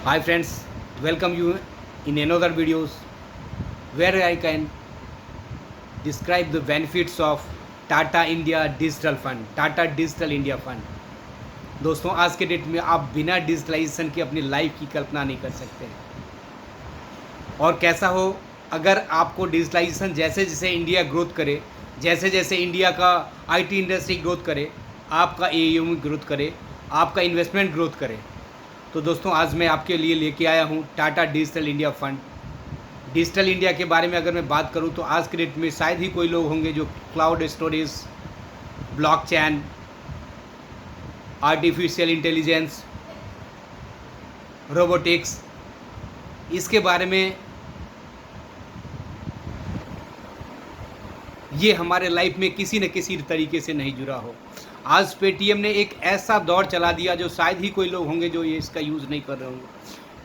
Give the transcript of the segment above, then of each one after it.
Hi friends, welcome you in another videos where I can describe the benefits of Tata India digital fund, Tata digital India fund. दोस्तों आज के date में आप बिना digitalisation के अपनी लाइफ की कल्पना नहीं कर सकते हैं। और कैसा हो अगर आपको डिजिटलाइजेशन जैसे जैसे इंडिया ग्रोथ करे, जैसे जैसे इंडिया का आईटी इंडस्ट्री ग्रोथ करे, आपका एयूएम ग्रोथ करे, आपका इन्वेस्टमेंट ग्रोथ करे। तो दोस्तों आज मैं आपके लिए लेके आया हूँ Tata digital India fund. Digital India के बारे में अगर मैं बात करूं तो आज के डेट में शायद ही कोई लोग होंगे जो cloud storage, blockchain, artificial intelligence, robotics इसके बारे में ये हमारे लाइफ में किसी न किसी तरीके से नहीं जुड़ा हो। आज पेटीएम ने एक ऐसा दौर चला दिया जो शायद ही कोई लोग होंगे जो ये इसका यूज़ नहीं कर रहे होंगे।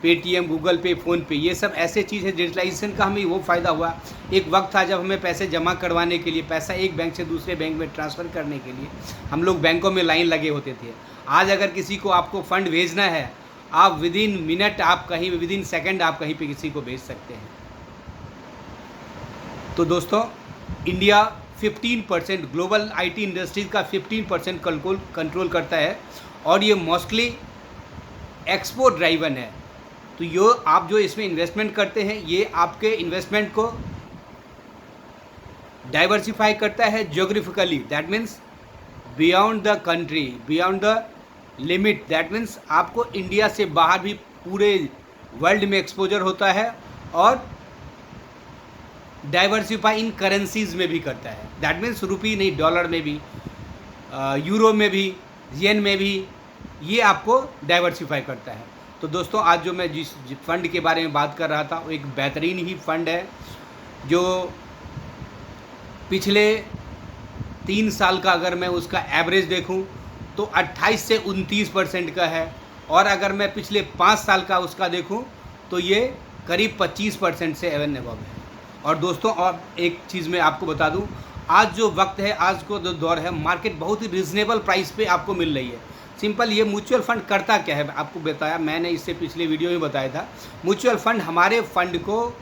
पेटीएम, गूगल पे, फ़ोन पे ये सब ऐसे चीज़ है। डिजिटलाइजेशन का हमें वो फ़ायदा हुआ, एक वक्त था जब हमें पैसे जमा करवाने के लिए, पैसा एक बैंक से दूसरे बैंक में ट्रांसफ़र करने के लिए हम लोग बैंकों में लाइन लगे होते थे। आज अगर किसी को आपको फ़ंड भेजना है, आप विदिन मिनट, आप कहीं विदिन सेकेंड आप कहीं पे किसी को भेज सकते हैं। तो दोस्तों इंडिया 15% ग्लोबल आईटी इंडस्ट्रीज़ का 15% कंट्रोल करता है और ये मोस्टली एक्सपोर्ट ड्राइवन है। तो ये आप जो इसमें इन्वेस्टमेंट करते हैं ये आपके इन्वेस्टमेंट को डाइवर्सिफाई करता है geographically, that means beyond the country, beyond the limit. That means आपको इंडिया से बाहर भी पूरे वर्ल्ड में एक्सपोजर होता है और डाइवर्सिफाई इन करेंसीज में भी करता है। दैट मीन्स रुपी नहीं, डॉलर में भी, यूरो में भी, येन में भी ये आपको डाइवर्सिफाई करता है। तो दोस्तों आज जो मैं जिस फंड के बारे में बात कर रहा था वो एक बेहतरीन ही फंड है जो पिछले 3 साल का अगर मैं उसका एवरेज देखूं तो 28 से 29% का है, और अगर मैं पिछले 5 साल का उसका देखूं तो ये करीब 25% से एवन अबव है। और दोस्तों और एक चीज़ मैं आपको बता दूं, आज जो वक्त है, आज को जो दौर है, मार्केट बहुत ही रिजनेबल प्राइस पे आपको मिल रही है। सिंपल ये म्यूचुअल फंड करता क्या है आपको बताया मैंने, इससे पिछले वीडियो में बताया था। म्यूचुअल फंड हमारे फंड को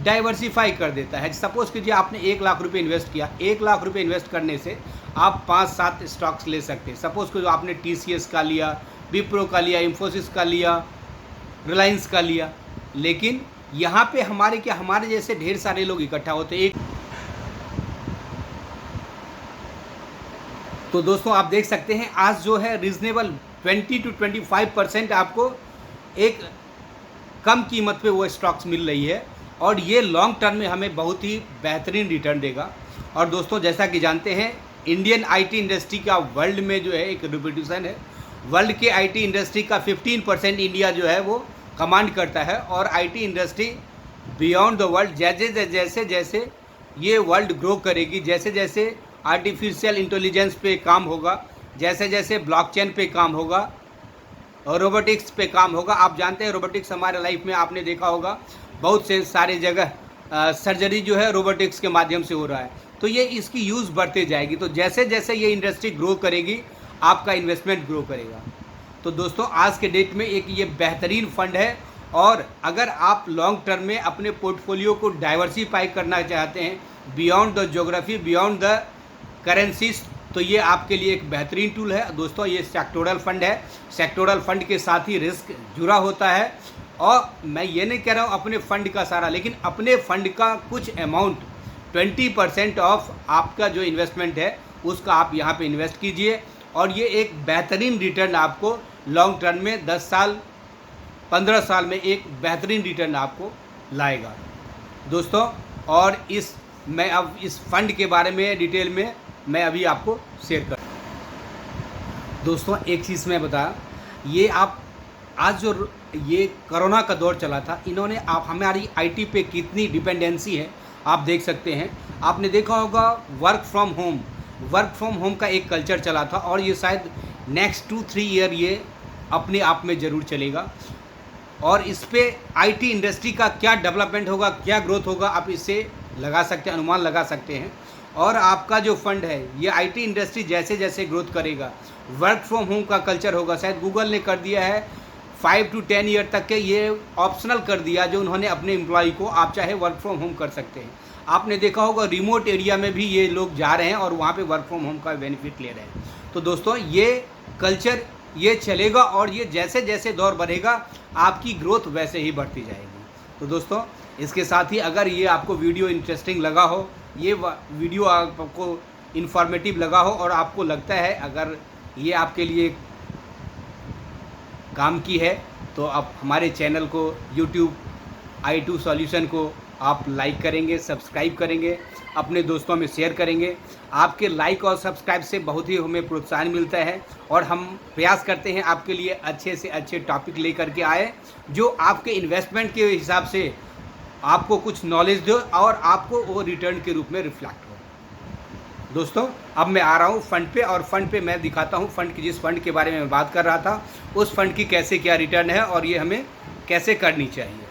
डाइवर्सिफाई कर देता है। सपोज़ कीजिए आपने 1 लाख रुपये इन्वेस्ट किया, 1 लाख रुपये इन्वेस्ट करने से आप 5-7 स्टॉक्स ले सकते हैं। सपोज़ कीजिए आपने TCS का लिया, विप्रो का लिया, इन्फोसिस का लिया, रिलायंस का लिया। लेकिन यहाँ पे हमारे क्या, हमारे जैसे ढेर सारे लोग इकट्ठा होते हैं। तो दोस्तों आप देख सकते हैं आज जो है रीजनेबल 20 to 25% आपको एक कम कीमत पे वो स्टॉक्स मिल रही है, और ये लॉन्ग टर्म में हमें बहुत ही बेहतरीन रिटर्न देगा। और दोस्तों जैसा कि जानते हैं इंडियन आईटी इंडस्ट्री का वर्ल्ड में जो है एक रेपुटेशन है। वर्ल्ड के आईटी इंडस्ट्री का 15% इंडिया जो है वो कमांड करता है, और IT industry beyond the world जैसे जैसे जैसे ये वर्ल्ड ग्रो करेगी, जैसे जैसे आर्टिफिशियल इंटेलिजेंस पे काम होगा, जैसे जैसे ब्लॉकचेन पे काम होगा और रोबोटिक्स पे काम होगा। आप जानते हैं रोबोटिक्स हमारे लाइफ में आपने देखा होगा बहुत से सारे जगह सर्जरी जो है रोबोटिक्स के माध्यम से हो रहा है। तो ये इसकी यूज़ बढ़ते जाएगी। तो जैसे जैसे ये इंडस्ट्री ग्रो करेगी आपका इन्वेस्टमेंट ग्रो करेगा। तो दोस्तों आज के डेट में एक ये बेहतरीन फंड है, और अगर आप लॉन्ग टर्म में अपने पोर्टफोलियो को डाइवर्सिफाई करना चाहते हैं beyond the geography, beyond the currencies, तो ये आपके लिए एक बेहतरीन टूल है। दोस्तों ये सेक्टोरल फंड है, सेक्टोरल फंड के साथ ही रिस्क जुड़ा होता है। और मैं ये नहीं कह रहा हूँ अपने फंड का सारा, लेकिन अपने फंड का कुछ अमाउंट 20% ऑफ आपका जो इन्वेस्टमेंट है उसका आप यहाँ पे इन्वेस्ट कीजिए, और ये एक बेहतरीन रिटर्न आपको लॉन्ग टर्म में 10 साल 15 साल में एक बेहतरीन रिटर्न आपको लाएगा दोस्तों। और मैं अब इस फंड के बारे में डिटेल में मैं अभी आपको शेयर कर। दोस्तों एक चीज़ मैं बता, ये आप आज जो ये कोरोना का दौर चला था, इन्होंने आप हमारी आईटी पे कितनी डिपेंडेंसी है आप देख सकते हैं। आपने देखा होगा वर्क फ्रॉम होम का एक कल्चर चला था, और ये शायद नेक्स्ट 2-3 ईयर ये अपने आप में ज़रूर चलेगा। और इस पर आईटी इंडस्ट्री का क्या डेवलपमेंट होगा, क्या ग्रोथ होगा, आप इससे लगा सकते हैं, अनुमान लगा सकते हैं। और आपका जो फंड है ये आईटी इंडस्ट्री जैसे जैसे ग्रोथ करेगा, वर्क फ्रॉम होम का कल्चर होगा। शायद गूगल ने कर दिया है 5 to 10 ईयर तक के ये ऑप्शनल कर दिया जो उन्होंने अपने एम्प्लॉय को, आप चाहे वर्क फ्रॉम होम कर सकते हैं। आपने देखा होगा रिमोट एरिया में भी ये लोग जा रहे हैं और वहाँ पे वर्क फ्रॉम होम का बेनिफिट ले रहे हैं। तो दोस्तों ये कल्चर ये चलेगा और ये जैसे जैसे दौर बढ़ेगा आपकी ग्रोथ वैसे ही बढ़ती जाएगी। तो दोस्तों इसके साथ ही अगर ये आपको वीडियो इंटरेस्टिंग लगा हो, ये वीडियो आपको इन्फॉर्मेटिव लगा हो और आपको लगता है अगर ये आपके लिए काम की है, तो आप हमारे चैनल को यूट्यूब i2 सॉल्यूशन को आप लाइक करेंगे, सब्सक्राइब करेंगे, अपने दोस्तों में शेयर करेंगे। आपके लाइक और सब्सक्राइब से बहुत ही हमें प्रोत्साहन मिलता है और हम प्रयास करते हैं आपके लिए अच्छे से अच्छे टॉपिक लेकर के आए जो आपके इन्वेस्टमेंट के हिसाब से आपको कुछ नॉलेज दो और आपको वो रिटर्न के रूप में रिफ्लेक्ट हो। दोस्तों अब मैं आ रहा हूँ फंड पे, और फंड पे मैं दिखाता हूँ फंड की, जिस फंड के बारे में मैं बात कर रहा था उस फंड की कैसे क्या रिटर्न है और ये हमें कैसे करनी चाहिए।